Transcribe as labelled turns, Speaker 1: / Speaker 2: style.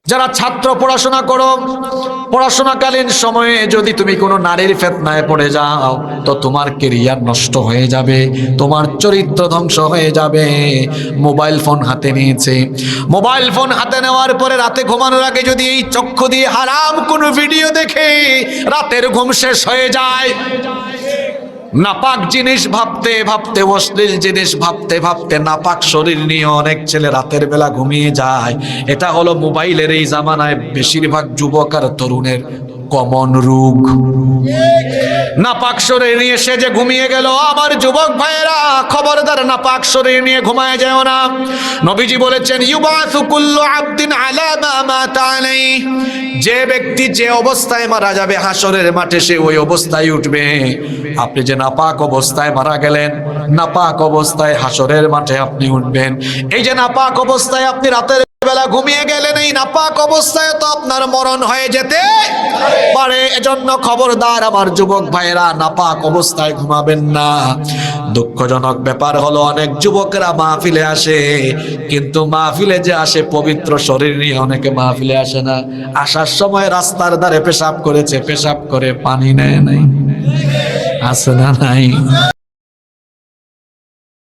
Speaker 1: যারা ছাত্র পড়াশোনা করো, পড়াশোনাকালীন সময়ে যদি তুমি কোনো নারীর ফিতনায় পড়ে যাও তো তোমার ক্যারিয়ার নষ্ট হয়ে যাবে, তোমার চরিত্র ধ্বংস হয়ে যাবে। মোবাইল ফোন হাতে নিয়েছে, মোবাইল ফোন হাতে নেওয়ার পরে রাতে ঘুমানোর আগে যদি এই চক্ষু দিয়ে হারাম কোনো ভিডিও দেখে রাতের ঘুম শেষ হয়ে যায়। নাপাক জিনিস ভাবতে ভাবতে, অশ্লীল জিনিস ভাবতে ভাবতে নাপাক শরীর নিয়ে অনেক ছেলে রাতের বেলা ঘুমিয়ে যায়। এটা হলো মোবাইলের এই জামানায় বেশিরভাগ যুবক আর তরুণের কমন রোগ। নাপাক শরীর নিয়ে সে যে ঘুমিয়ে গেল, আমার যুবক ভাইয়েরা খবরদার নাপাক শরীর নিয়ে ঘুমায় যায় না। নবীজি বলেছেন ইউবাসু কুল্লু আবদিন আলা মা মাতা আলাইহি, যে ব্যক্তি যে অবস্থায় মারা যাবে হাসরের মাঠে সে ওই অবস্থায় উঠবে। আপনি যে নাপাক অবস্থায় মারা গেলেন, নাপাক অবস্থায় হাসরের মাঠে আপনি উঠবেন। এই যে নাপাক অবস্থায় আপনি রাতের বেলা ঘুমিয়ে গেলেন, এই নাপাক অবস্থায় তো আপনার মরণ হয়ে যেতে পারে। এজন্য খবরদার আমার যুবক ভাইয়েরা, নাপাক অবস্থায় ঘুমাবেন না। দুঃখজনক ব্যাপার হলো অনেক যুবকরা মাহফিলে আসে, কিন্তু মাহফিলে যে আসে পবিত্র শরীর নিয়ে, অনেকে মাহফিলে আসে না। আসার সময় রাস্তার ধারে পেশাব করেছে, পেশাব করে পানি নেয় নাই, আছে না নাই?